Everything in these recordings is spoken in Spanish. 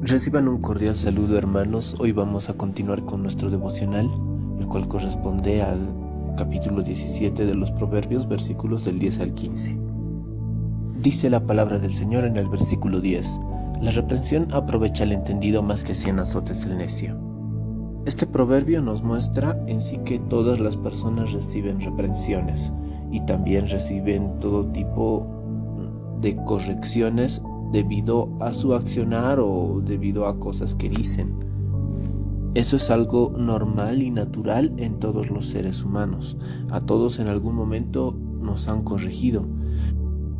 Reciban un cordial saludo, hermanos. Hoy vamos a continuar con nuestro devocional, el cual corresponde al capítulo 17 de los Proverbios, versículos del 10 al 15. Dice la palabra del Señor en el versículo 10: La reprensión aprovecha al entendido más que 100 azotes el necio. Este proverbio nos muestra en sí que todas las personas reciben reprensiones y también reciben todo tipo de correcciones debido a su accionar o debido a cosas que dicen. Eso es algo normal y natural en todos los seres humanos. A todos en algún momento nos han corregido.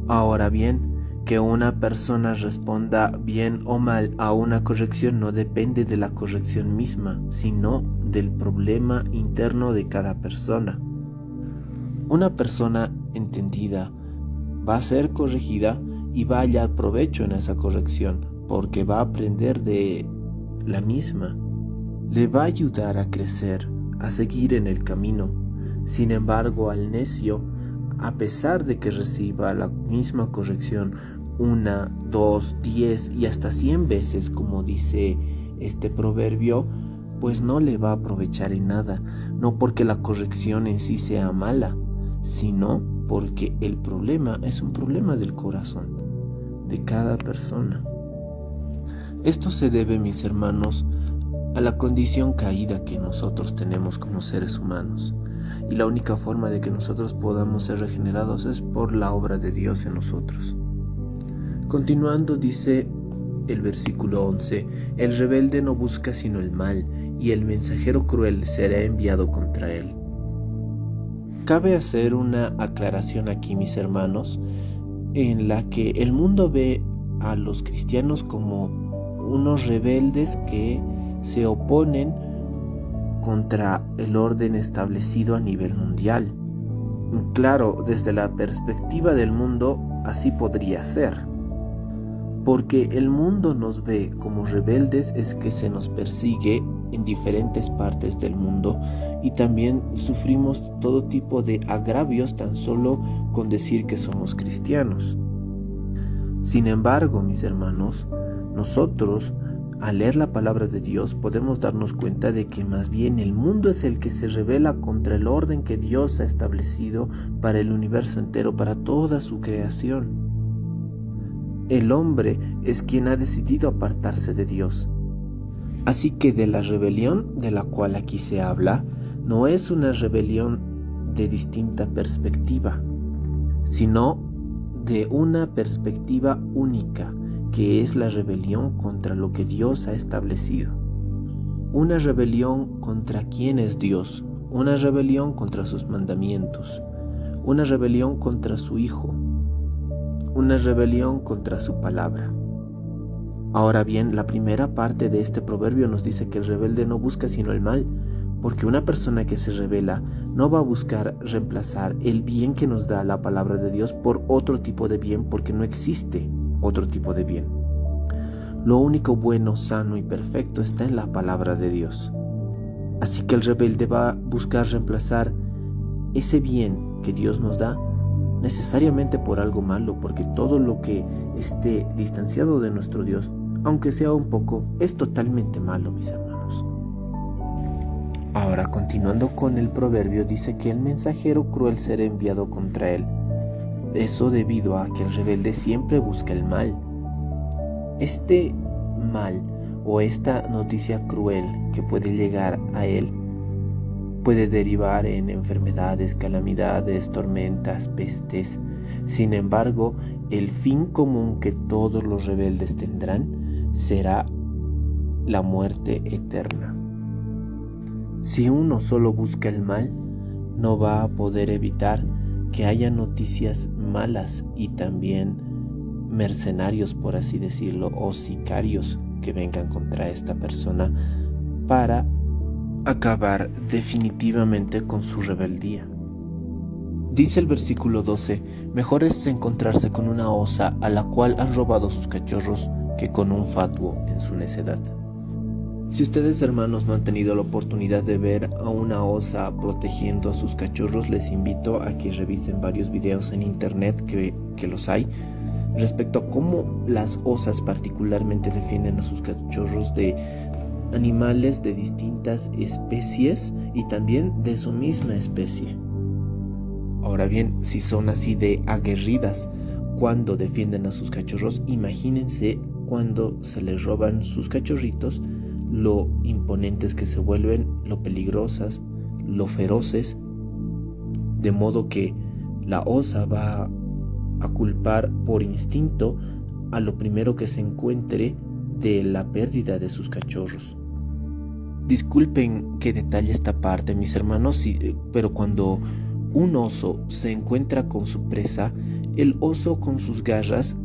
Ahora bien, que una persona responda bien o mal a una corrección no depende de la corrección misma, sino del problema interno de cada persona. Una persona entendida va a ser corregida y va a hallar provecho en esa corrección, porque va a aprender de la misma. Le va a ayudar a crecer, a seguir en el camino. Sin embargo, al necio, a pesar de que reciba la misma corrección 1, 2, 10 y hasta 100 veces, como dice este proverbio, pues no le va a aprovechar en nada, no porque la corrección en sí sea mala, sino porque el problema es un problema del corazón de cada persona. Esto se debe, mis hermanos, a la condición caída que nosotros tenemos como seres humanos. Y la única forma de que nosotros podamos ser regenerados es por la obra de Dios en nosotros. Continuando, dice el versículo 11: El rebelde no busca sino el mal, y el mensajero cruel será enviado contra él. Cabe hacer una aclaración aquí, mis hermanos, en la que el mundo ve a los cristianos como unos rebeldes que se oponen contra el orden establecido a nivel mundial. Claro, desde la perspectiva del mundo, así podría ser. Porque el mundo nos ve como rebeldes es que se nos persigue en diferentes partes del mundo y también sufrimos todo tipo de agravios tan solo con decir que somos cristianos. Sin embargo, mis hermanos, nosotros al leer la palabra de Dios podemos darnos cuenta de que más bien el mundo es el que se rebela contra el orden que Dios ha establecido para el universo entero, para toda su creación. El hombre es quien ha decidido apartarse de Dios. Así que de la rebelión de la cual aquí se habla, no es una rebelión de distinta perspectiva, sino de una perspectiva única, que es la rebelión contra lo que Dios ha establecido. Una rebelión contra quién es Dios, una rebelión contra sus mandamientos, una rebelión contra su Hijo, una rebelión contra su palabra. Ahora bien, la primera parte de este proverbio nos dice que el rebelde no busca sino el mal, porque una persona que se rebela no va a buscar reemplazar el bien que nos da la palabra de Dios por otro tipo de bien, porque no existe otro tipo de bien. Lo único bueno, sano y perfecto está en la palabra de Dios. Así que el rebelde va a buscar reemplazar ese bien que Dios nos da necesariamente por algo malo, porque todo lo que esté distanciado de nuestro Dios, aunque sea un poco, es totalmente malo, mis hermanos. Ahora, continuando con el proverbio, dice que el mensajero cruel será enviado contra él. Eso debido a que el rebelde siempre busca el mal. Este mal o esta noticia cruel que puede llegar a él puede derivar en enfermedades, calamidades, tormentas, pestes. Sin embargo, el fin común que todos los rebeldes tendrán será la muerte eterna. Si uno solo busca el mal, no va a poder evitar que haya noticias malas y también mercenarios, por así decirlo, o sicarios que vengan contra esta persona para acabar definitivamente con su rebeldía. Dice el versículo 12: Mejor es encontrarse con una osa a la cual han robado sus cachorros que con un fatuo en su necedad. Si ustedes, hermanos, no han tenido la oportunidad de ver a una osa protegiendo a sus cachorros, les invito a que revisen varios videos en internet que los hay, respecto a cómo las osas particularmente defienden a sus cachorros de animales de distintas especies y también de su misma especie. Ahora bien, si son así de aguerridas cuando defienden a sus cachorros, imagínense cuando se les roban sus cachorritos, lo imponentes que se vuelven, lo peligrosas, lo feroces, de modo que la osa va a culpar por instinto a lo primero que se encuentre de la pérdida de sus cachorros. Disculpen que detalle esta parte, mis hermanos, pero cuando un oso se encuentra con su presa, el oso con sus garras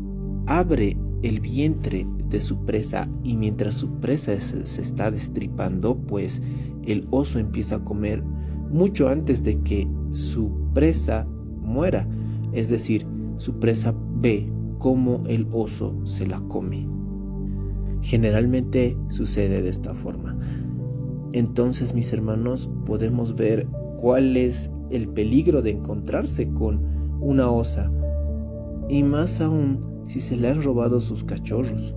abre el vientre de su presa, y mientras su presa se está destripando, pues el oso empieza a comer mucho antes de que su presa muera. Es decir, su presa ve cómo el oso se la come. Generalmente sucede de esta forma. Entonces, mis hermanos, podemos ver cuál es el peligro de encontrarse con una osa, y más aún si se le han robado sus cachorros.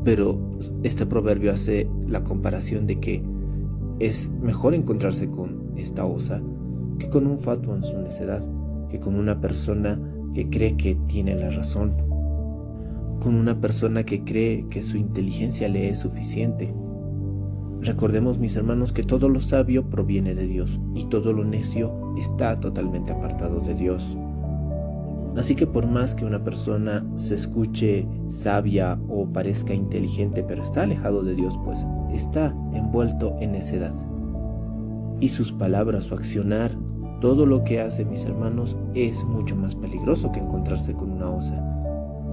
Pero este proverbio hace la comparación de que es mejor encontrarse con esta osa que con un fatuo en su necedad, que con una persona que cree que tiene la razón, con una persona que cree que su inteligencia le es suficiente. Recordemos, mis hermanos, que todo lo sabio proviene de Dios y todo lo necio está totalmente apartado de Dios. Así que por más que una persona se escuche sabia o parezca inteligente, pero está alejado de Dios, pues está envuelto en necedad. Y sus palabras, su accionar, todo lo que hace, mis hermanos, es mucho más peligroso que encontrarse con una osa,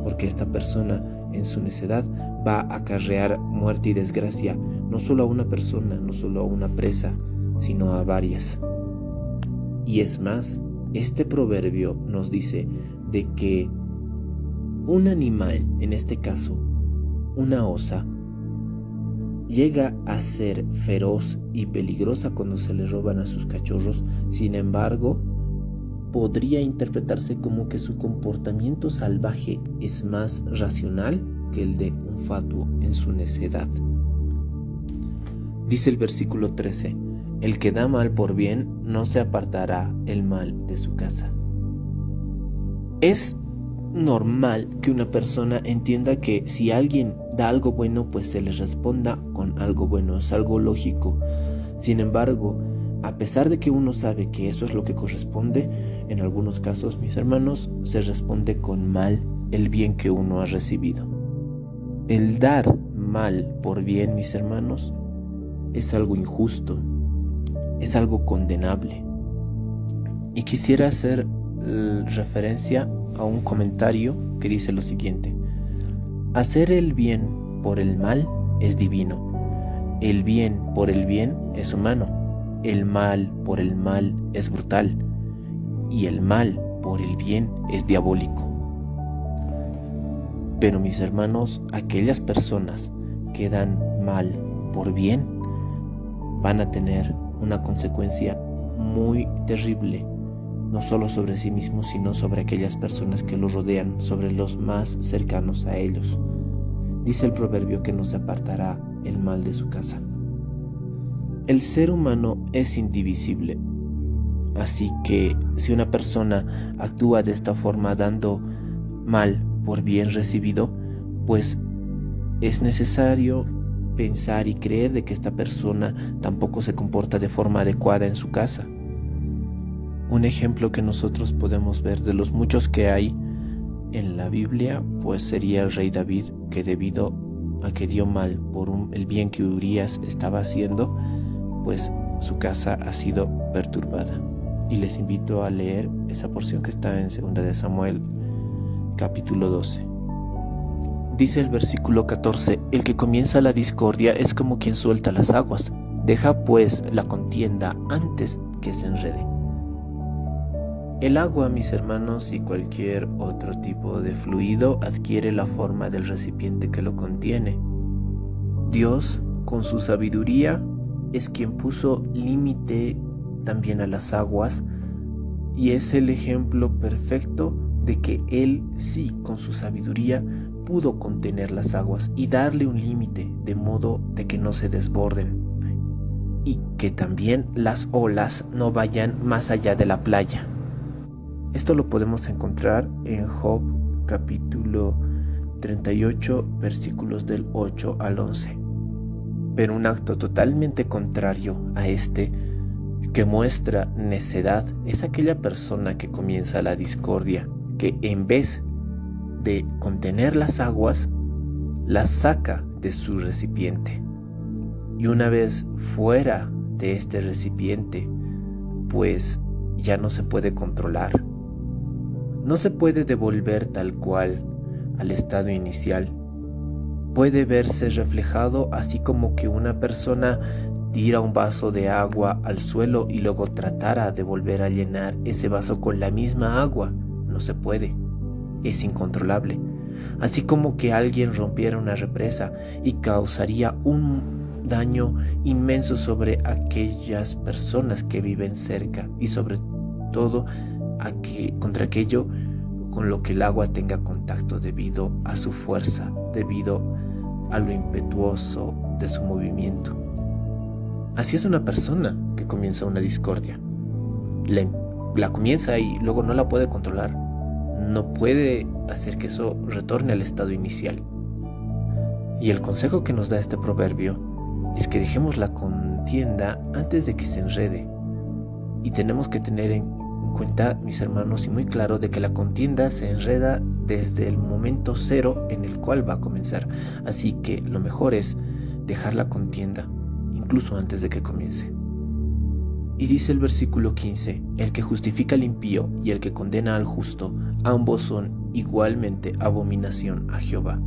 porque esta persona en su necedad va a acarrear muerte y desgracia, no solo a una persona, no solo a una presa, sino a varias. Y es más, este proverbio nos dice de que un animal, en este caso una osa, llega a ser feroz y peligrosa cuando se le roban a sus cachorros. Sin embargo, podría interpretarse como que su comportamiento salvaje es más racional que el de un fatuo en su necedad. Dice el versículo 13: el que da mal por bien, no se apartará el mal de su casa. Es normal que una persona entienda que si alguien da algo bueno, pues se le responda con algo bueno, es algo lógico. Sin embargo, a pesar de que uno sabe que eso es lo que corresponde, en algunos casos, mis hermanos, se responde con mal el bien que uno ha recibido. El dar mal por bien, mis hermanos, es algo injusto, es algo condenable. Y quisiera hacer referencia a un comentario que dice lo siguiente: hacer el bien por el mal es divino, el bien por el bien es humano, el mal por el mal es brutal, y el mal por el bien es diabólico. Pero, mis hermanos, aquellas personas que dan mal por bien van a tener una consecuencia muy terrible, no solo sobre sí mismos, sino sobre aquellas personas que los rodean, sobre los más cercanos a ellos. Dice el proverbio que no se apartará el mal de su casa. El ser humano es indivisible, así que si una persona actúa de esta forma, dando mal por bien recibido, pues es necesario pensar y creer de que esta persona tampoco se comporta de forma adecuada en su casa. Un ejemplo que nosotros podemos ver de los muchos que hay en la Biblia, pues sería el rey David, que debido a que dio mal por el bien que Urías estaba haciendo, pues su casa ha sido perturbada. Y les invito a leer esa porción que está en 2 de Samuel, capítulo 12. Dice el versículo 14: el que comienza la discordia es como quien suelta las aguas. Deja pues la contienda antes que se enrede. El agua, mis hermanos, y cualquier otro tipo de fluido adquiere la forma del recipiente que lo contiene. Dios, con su sabiduría, es quien puso límite también a las aguas, y es el ejemplo perfecto de que Él sí, con su sabiduría, pudo contener las aguas y darle un límite de modo de que no se desborden y que también las olas no vayan más allá de la playa. Esto lo podemos encontrar en Job capítulo 38 versículos del 8 al 11. Pero un acto totalmente contrario a este, que muestra necedad, es aquella persona que comienza la discordia, que en vez de contener las aguas, las saca de su recipiente. Y una vez fuera de este recipiente, pues ya no se puede controlar. No se puede devolver tal cual al estado inicial. Puede verse reflejado así como que una persona tira un vaso de agua al suelo y luego tratara de volver a llenar ese vaso con la misma agua. No se puede. Es incontrolable. Así como que alguien rompiera una represa y causaría un daño inmenso sobre aquellas personas que viven cerca y sobre todo contra aquello con lo que el agua tenga contacto debido a su fuerza, debido a lo impetuoso de su movimiento. Así es una persona que comienza una discordia. La comienza y luego no la puede controlar. No puede hacer que eso retorne al estado inicial. Y el consejo que nos da este proverbio es que dejemos la contienda antes de que se enrede. Y tenemos que tener en cuenta, mis hermanos, y muy claro, de que la contienda se enreda desde el momento cero en el cual va a comenzar. Así que lo mejor es dejar la contienda, incluso antes de que comience. Y dice el versículo 15, el que justifica al impío y el que condena al justo, ambos son igualmente abominación a Jehová.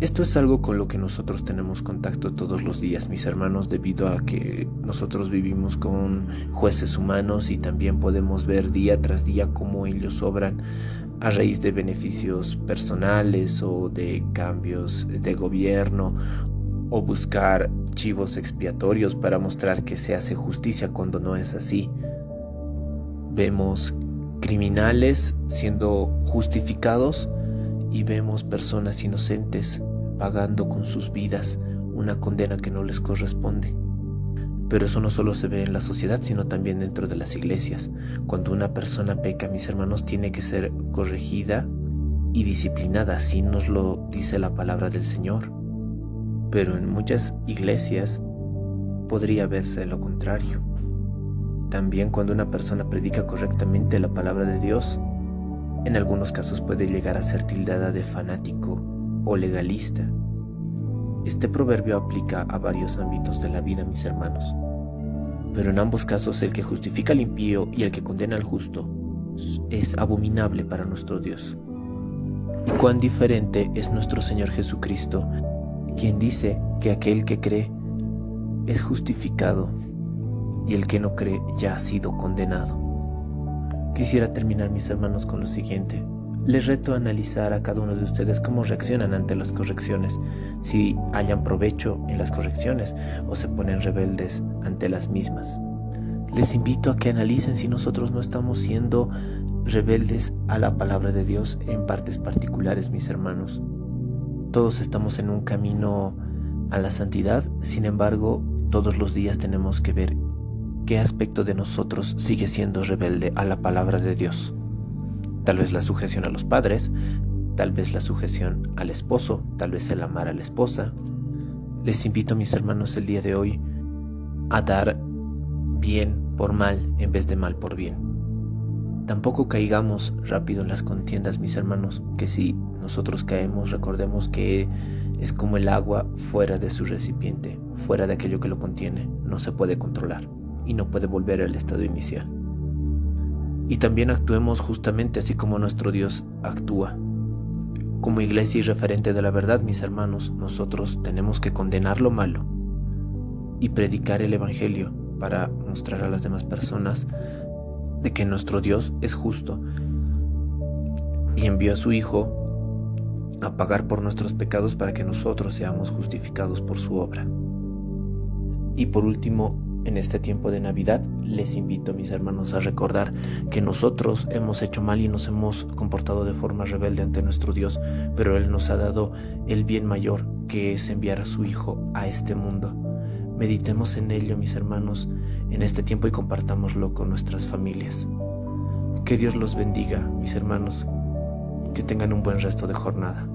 Esto es algo con lo que nosotros tenemos contacto todos los días, mis hermanos, debido a que nosotros vivimos con jueces humanos y también podemos ver día tras día cómo ellos obran a raíz de beneficios personales o de cambios de gobierno, o buscar chivos expiatorios para mostrar que se hace justicia cuando no es así. Vemos criminales siendo justificados y vemos personas inocentes pagando con sus vidas una condena que no les corresponde. Pero eso no solo se ve en la sociedad, sino también dentro de las iglesias. Cuando una persona peca, mis hermanos, tiene que ser corregida y disciplinada, así nos lo dice la palabra del Señor. Pero en muchas iglesias podría verse lo contrario. También cuando una persona predica correctamente la palabra de Dios, en algunos casos puede llegar a ser tildada de fanático o legalista. Este proverbio aplica a varios ámbitos de la vida, mis hermanos. Pero en ambos casos, el que justifica al impío y el que condena al justo es abominable para nuestro Dios. Y cuán diferente es nuestro Señor Jesucristo, quien dice que aquel que cree es justificado y el que no cree ya ha sido condenado. Quisiera terminar, mis hermanos, con lo siguiente. Les reto a analizar a cada uno de ustedes cómo reaccionan ante las correcciones, si hallan provecho en las correcciones o se ponen rebeldes ante las mismas. Les invito a que analicen si nosotros no estamos siendo rebeldes a la palabra de Dios en partes particulares, mis hermanos. Todos estamos en un camino a la santidad, sin embargo, todos los días tenemos que ver qué aspecto de nosotros sigue siendo rebelde a la palabra de Dios. Tal vez la sujeción a los padres, tal vez la sujeción al esposo, tal vez el amar a la esposa. Les invito, mis hermanos, el día de hoy a dar bien por mal en vez de mal por bien. Tampoco caigamos rápido en las contiendas, mis hermanos, que si nosotros caemos, recordemos que es como el agua fuera de su recipiente, fuera de aquello que lo contiene, no se puede controlar y no puede volver al estado inicial. Y también actuemos justamente así como nuestro Dios actúa. Como iglesia y referente de la verdad, mis hermanos, nosotros tenemos que condenar lo malo y predicar el evangelio para mostrar a las demás personas de que nuestro Dios es justo y envió a su Hijo a pagar por nuestros pecados para que nosotros seamos justificados por su obra. Y por último, En este tiempo de Navidad les invito, mis hermanos, a recordar que nosotros hemos hecho mal y nos hemos comportado de forma rebelde ante nuestro Dios, pero Él nos ha dado el bien mayor, que es enviar a su Hijo a este mundo. Meditemos en ello, mis hermanos, en este tiempo y compartámoslo con nuestras familias. Que Dios los bendiga, mis hermanos, que tengan un buen resto de jornada.